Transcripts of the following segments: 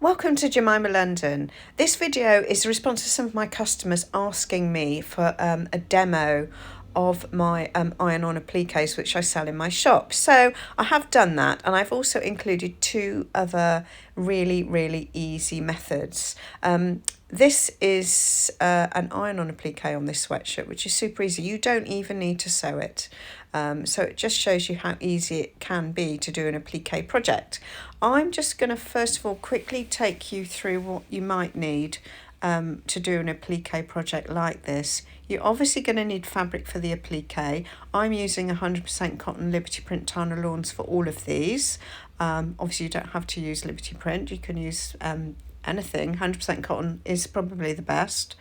Welcome to Jemima London. This video is a response to some of my customers asking me for a demo of my iron-on appliques which I sell in my shop. So I have done that, and I've also included two other really easy methods. This is an iron-on applique on this sweatshirt, which is super easy. You don't even need to sew it. So it just shows you how easy it can be to do an applique project. I'm just going to first of all quickly take you through what you might need to do an applique project like this. You're obviously going to need fabric for the applique. I'm using 100% cotton Liberty Print Tana Lawns for all of these. Obviously you don't have to use Liberty Print, you can use anything. 100% cotton is probably the best.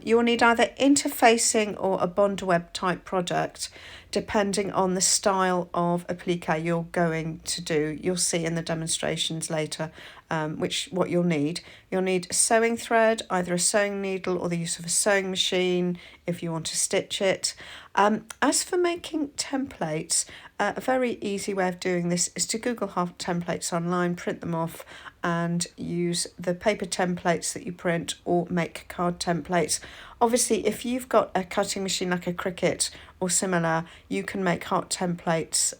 You'll need either interfacing or a bond web type product depending on the style of applique you're going to do. You'll see in the demonstrations later what you'll need. You'll need sewing thread, either a sewing needle or the use of a sewing machine if you want to stitch it. As for making templates, a very easy way of doing this is to Google half templates online, print them off and use the paper templates that you print or make card templates. Obviously, if you've got a cutting machine like a Cricut or similar, you can make heart templates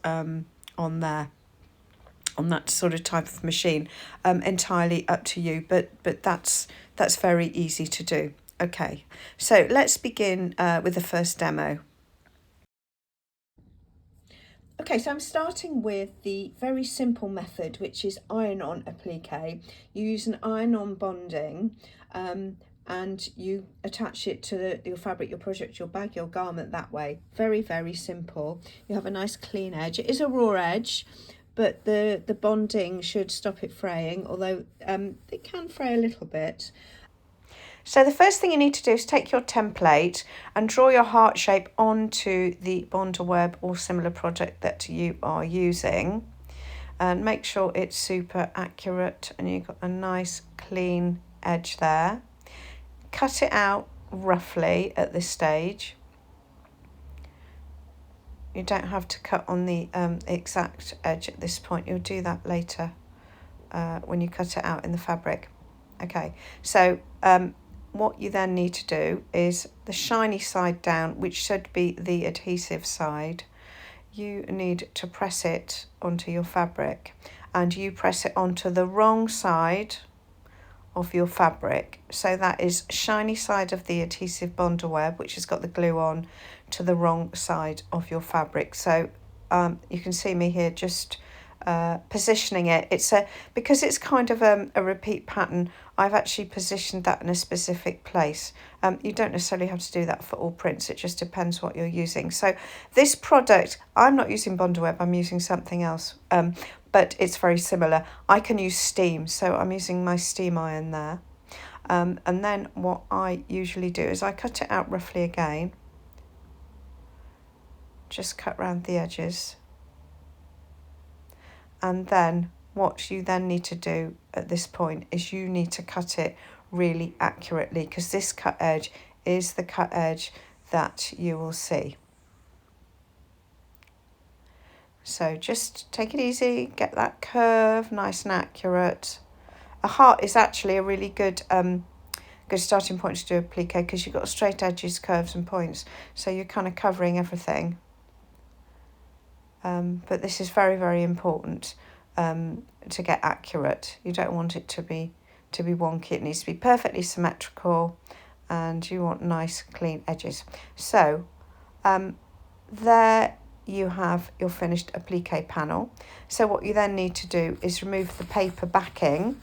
on that sort of type of machine. Entirely up to you, but that's very easy to do. Okay, so let's begin with the first demo. Okay, so I'm starting with the very simple method, which is iron-on applique. You use an iron-on bonding and you attach it to your fabric, your project, your bag, your garment that way. Very simple. You have a nice clean edge. It is a raw edge, but the bonding should stop it fraying, although it can fray a little bit. So the first thing you need to do is take your template and draw your heart shape onto the bonder web or similar project that you are using, and make sure it's super accurate and you've got a nice clean edge there. Cut it out roughly at this stage. You don't have to cut on the exact edge at this point. You'll do that later when you cut it out in the fabric. Okay, so what you then need to do is the shiny side down, which should be the adhesive side. You need to press it onto your fabric, and you press it onto the wrong side of your fabric. So that is shiny side of the adhesive bonder web, which has got the glue on, to the wrong side of your fabric. So you can see me here just positioning it. Because it's kind of a repeat pattern, I've actually positioned that in a specific place. You don't necessarily have to do that for all prints, it just depends what you're using. So this product, I'm not using bonder web, I'm using something else, but it's very similar. I can use steam, so I'm using my steam iron there. And then what I usually do is I cut it out roughly again, just cut around the edges. And then what you then need to do at this point is you need to cut it really accurately, because this cut edge is the cut edge that you will see. So just take it easy, get that curve nice and accurate. A heart is actually a really good starting point to do applique, because you've got straight edges, curves and points, so you're kind of covering everything. But this is very important to get accurate. You don't want it to be wonky. It needs to be perfectly symmetrical, and you want nice clean edges. So there you have your finished applique panel. So what you then need to do is remove the paper backing,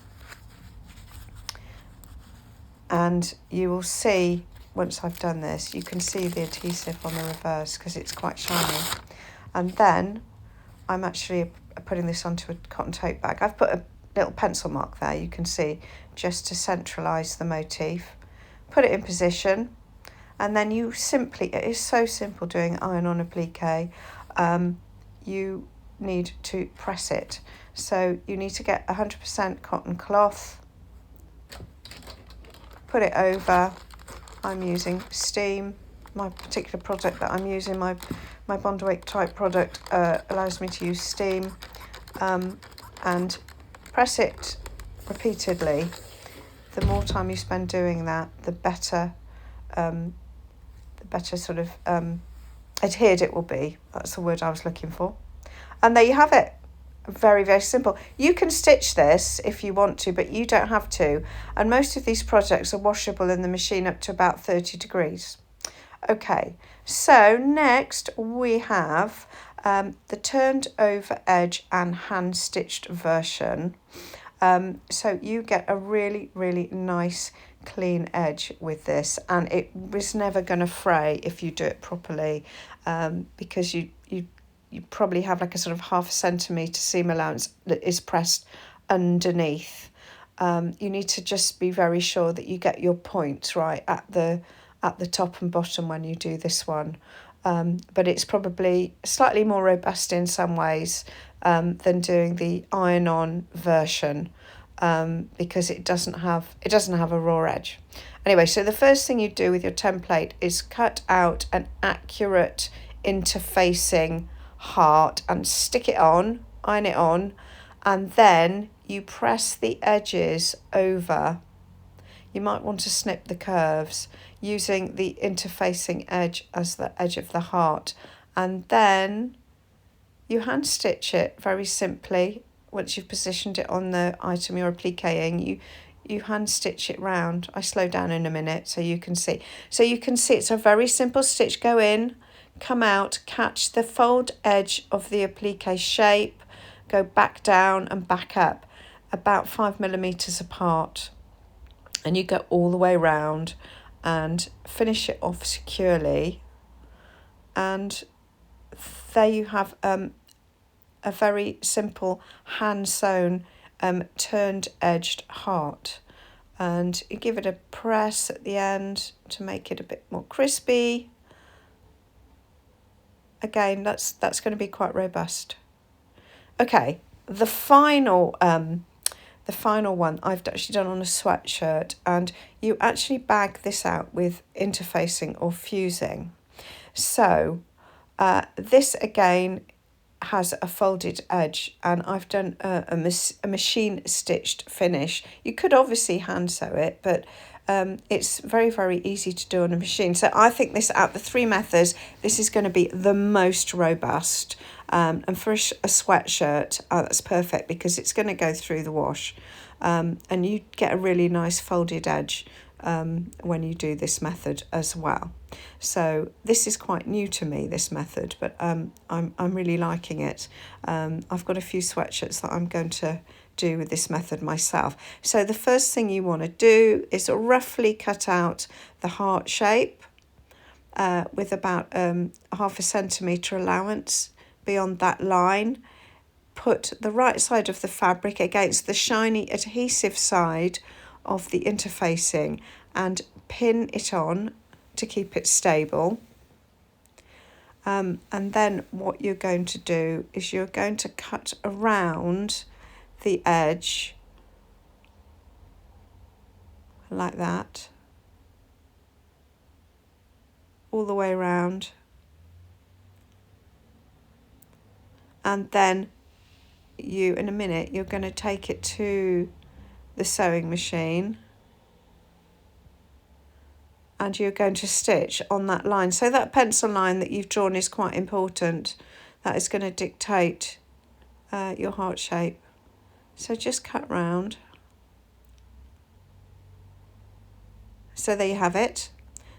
and you will see, once I've done this, you can see the adhesive on the reverse because it's quite shiny. And then I'm actually putting this onto a cotton tote bag. I've put a little pencil mark there, you can see, just to centralise the motif. Put it in position, and then you simply, it is so simple doing iron-on applique, you need to press it. So you need to get 100% cotton cloth, put it over. I'm using steam. My particular product that I'm using, my Bondwick type product, allows me to use steam, and press it repeatedly, the more time you spend doing that, the better sort of adhered it will be. That's the word I was looking for. And there you have it. Very, very simple. You can stitch this if you want to, but you don't have to. And most of these projects are washable in the machine up to about 30 degrees. Okay, so next we have the turned over edge and hand stitched version. So you get a really, really nice clean edge with this, and it was never going to fray if you do it properly, because you probably have like a sort of 1/2 centimetre seam allowance that is pressed underneath. You need to just be very sure that you get your points right at the top and bottom when you do this one. But it's probably slightly more robust in some ways than doing the iron-on version, because it doesn't have a raw edge. Anyway, so the first thing you do with your template is cut out an accurate interfacing heart and stick it on, iron it on, and then you press the edges over. You might want to snip the curves using the interfacing edge as the edge of the heart, and then you hand stitch it very simply. Once you've positioned it on the item you're appliquing, you hand stitch it round. I slow down in a minute so you can see. So you can see it's a very simple stitch. Go in, come out, catch the fold edge of the applique shape, go back down and back up about 5 millimeters apart, and you go all the way round and finish it off securely. And there you have a very simple hand sewn turned edged heart, and you give it a press at the end to make it a bit more crispy. Again, that's going to be quite robust. Okay, the final one I've actually done on a sweatshirt, and you actually bag this out with interfacing or fusing. So this again has a folded edge, and I've done a machine stitched finish. You could obviously hand sew it, but it's very, very easy to do on a machine. So I think this, out of the 3 methods, this is going to be the most robust. And for a sweatshirt, that's perfect because it's going to go through the wash. And you get a really nice folded edge when you do this method as well. So this is quite new to me, this method, but I'm really liking it. I've got a few sweatshirts that I'm going to do with this method myself. So the first thing you want to do is roughly cut out the heart shape with about 1/2 centimetre allowance beyond that line. Put the right side of the fabric against the shiny adhesive side of the interfacing and pin it on to keep it stable. And then what you're going to do is you're going to cut around the edge like that, all the way around, and then in a minute you're going to take it to the sewing machine and you're going to stitch on that line. So that pencil line that you've drawn is quite important. That is going to dictate your heart shape. So just cut round. So there you have it.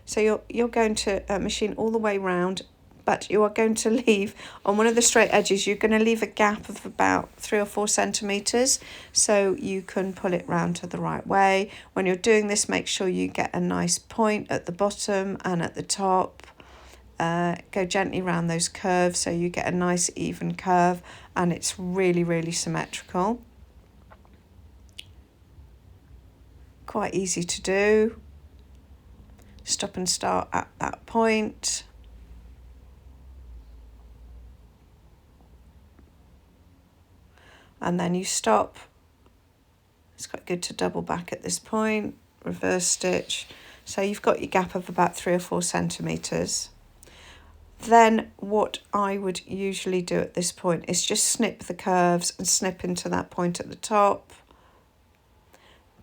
So you're going to machine all the way round, but you are going to leave on one of the straight edges, you're going to leave a gap of about 3 or 4 centimetres so you can pull it round to the right way. When you're doing this, make sure you get a nice point at the bottom and at the top. Go gently around those curves so you get a nice even curve, and it's really, really symmetrical. Quite easy to do. Stop and start at that point. And then you stop. It's quite good to double back at this point, reverse stitch. So you've got your gap of about 3 or 4 centimetres. Then what I would usually do at this point is just snip the curves and snip into that point at the top.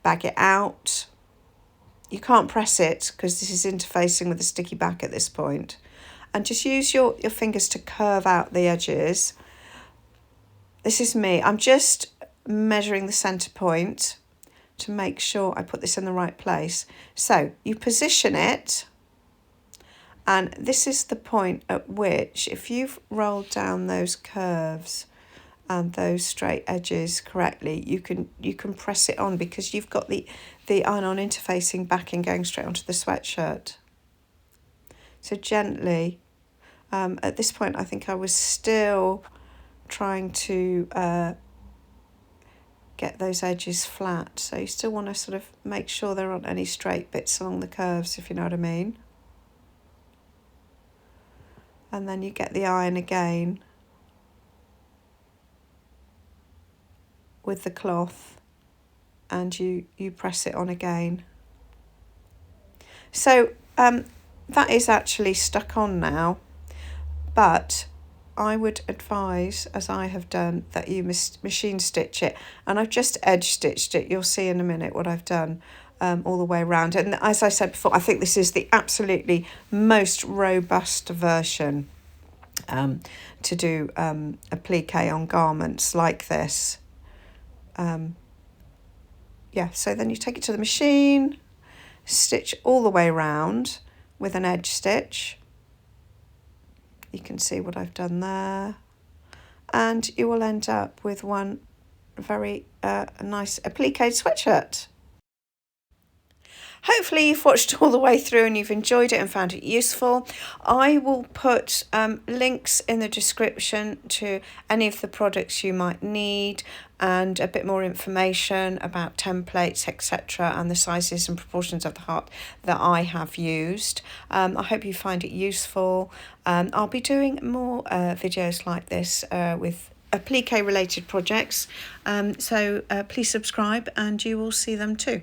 bag it out. You can't press it because this is interfacing with the sticky back at this point. And just use your fingers to curve out the edges. This is me. I'm just measuring the centre point to make sure I put this in the right place. So you position it, and this is the point at which, if you've rolled down those curves and those straight edges correctly, you can press it on, because you've got the iron-on interfacing back and going straight onto the sweatshirt. So gently, at this point I think I was still trying to get those edges flat, so you still want to sort of make sure there aren't any straight bits along the curves, if you know what I mean. And then you get the iron again with the cloth, and you press it on again. So that is actually stuck on now, but I would advise, as I have done, that you machine stitch it. And I've just edge stitched it. You'll see in a minute what I've done all the way around. And as I said before, I think this is the absolutely most robust version to do applique on garments like this. Yeah, so then you take it to the machine, stitch all the way around with an edge stitch. You can see what I've done there, and you will end up with one very nice applique sweatshirt. Hopefully you've watched all the way through and you've enjoyed it and found it useful. I will put links in the description to any of the products you might need, and a bit more information about templates, etc., and the sizes and proportions of the heart that I have used. I hope you find it useful. I'll be doing more videos like this with applique related projects, so please subscribe and you will see them too.